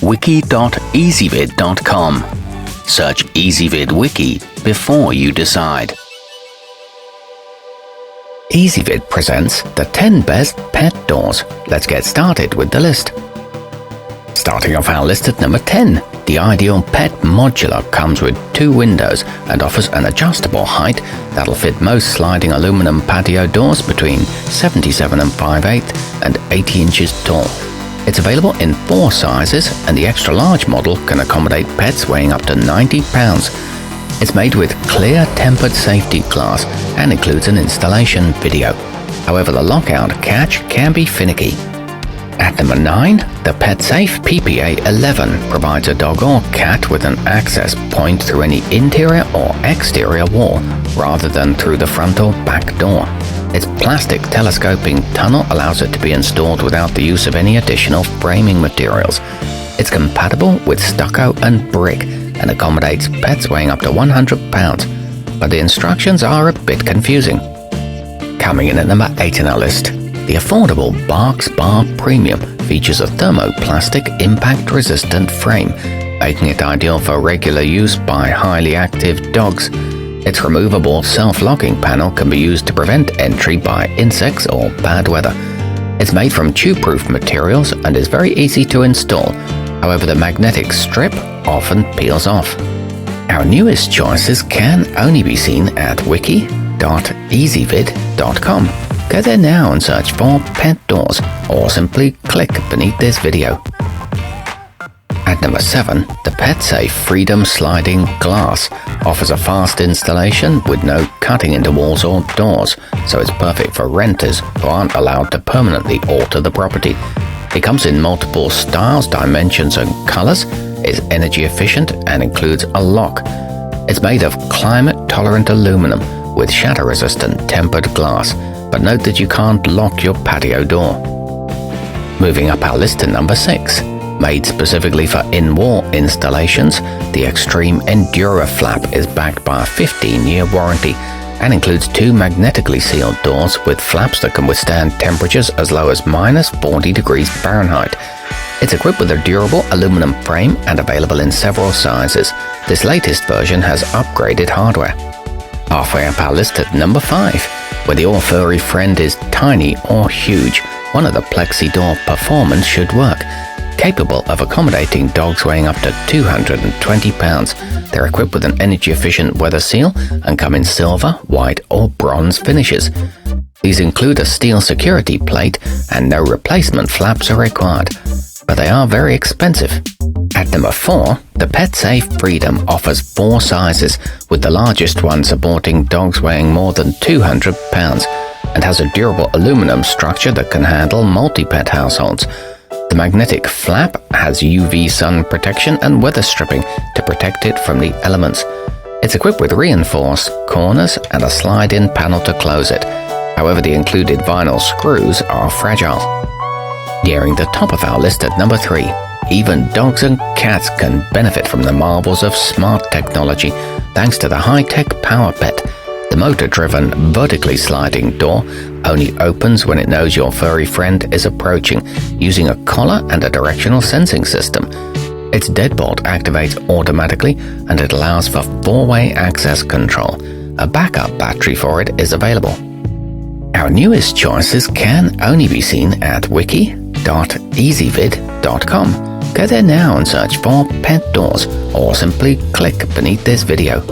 wiki.ezvid.com. Search Ezvid Wiki before you decide. Ezvid presents the 10 best pet doors. Let's get started with the list. Starting off our list at number 10, the ideal pet modular comes with 2 windows and offers an adjustable height that'll fit most sliding aluminum patio doors between 77 and 5/8 and 80 inches tall. It's available in 4 sizes, and the extra large model can accommodate pets weighing up to 90 pounds. It's made with clear tempered safety glass and includes an installation video. However, the lockout catch can be finicky. At number 9, the petsafe PPA11 provides a dog or cat with an access point through any interior or exterior wall, rather than through the front or back door. Its plastic telescoping tunnel allows it to be installed without the use of any additional framing materials. It's compatible with stucco and brick and accommodates pets weighing up to 100 pounds, but the instructions are a bit confusing. Coming in at number 8 in our list, the affordable Barksbar Premium features a thermoplastic impact-resistant frame, making it ideal for regular use by highly active dogs. Its removable self-locking panel can be used to prevent entry by insects or bad weather. It's made from chew-proof materials and is very easy to install. However, the magnetic strip often peels off. Our newest choices can only be seen at wiki.ezvid.com. Go there now and search for pet doors, or simply click beneath this video. At number 7, the petsafe Freedom Sliding Glass offers a fast installation with no cutting into walls or doors, so it's perfect for renters who aren't allowed to permanently alter the property. It comes in multiple styles, dimensions and colors, is energy efficient and includes a lock. It's made of climate-tolerant aluminum with shatter-resistant tempered glass, but note that you can't lock your patio door. Moving up our list to number 6. Made specifically for in-wall installations, the Extreme Endura flap is backed by a 15-year warranty and includes 2 magnetically sealed doors with flaps that can withstand temperatures as low as -40 degrees Fahrenheit. It's equipped with a durable aluminum frame and available in several sizes. This latest version has upgraded hardware. Halfway up our list at number 5, whether your furry friend is tiny or huge, one of the plexidor performance should work. Capable of accommodating dogs weighing up to 220 pounds, they're equipped with an energy-efficient weather seal and come in silver, white or bronze finishes. These include a steel security plate and no replacement flaps are required, but they are very expensive. At number 4, the petsafe Freedom offers 4 sizes, with the largest one supporting dogs weighing more than 200 pounds and has a durable aluminum structure that can handle multi-pet households. The magnetic flap has UV sun protection and weather stripping to protect it from the elements. It's equipped with reinforced corners and a slide-in panel to close it. However, the included vinyl screws are fragile. Nearing the top of our list at number 3, even dogs and cats can benefit from the marvels of smart technology thanks to the high-tech Power Pet. The motor-driven, vertically sliding door only opens when it knows your furry friend is approaching, using a collar and a directional sensing system. Its deadbolt activates automatically, and it allows for 4-way access control. A backup battery for it is available. Our newest choices can only be seen at wiki.ezvid.com. Go there now and search for pet doors, or simply click beneath this video.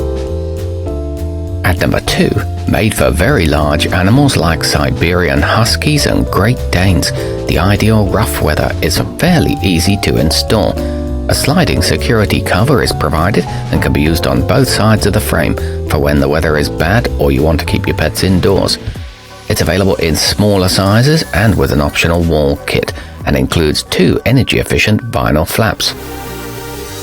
At number 2, made for very large animals like Siberian Huskies and Great Danes, the ideal ruff-weather is fairly easy to install. A sliding security cover is provided and can be used on both sides of the frame for when the weather is bad or you want to keep your pets indoors. It's available in smaller sizes and with an optional wall kit, and includes 2 energy-efficient vinyl flaps.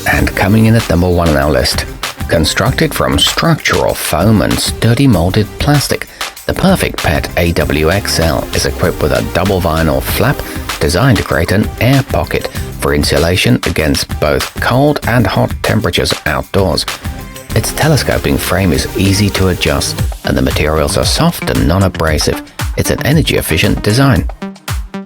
And coming in at number 1 on our list, constructed from structural foam and sturdy molded plastic, the Perfect Pet awxl is equipped with a double vinyl flap designed to create an air pocket for insulation against both cold and hot temperatures outdoors. Its telescoping frame is easy to adjust, and the materials are soft and non-abrasive. It's an energy-efficient design.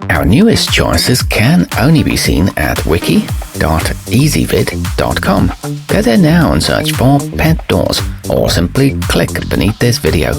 Our newest choices can only be seen at wiki.ezvid.com. Go there now and search for pet doors, or simply click beneath this video.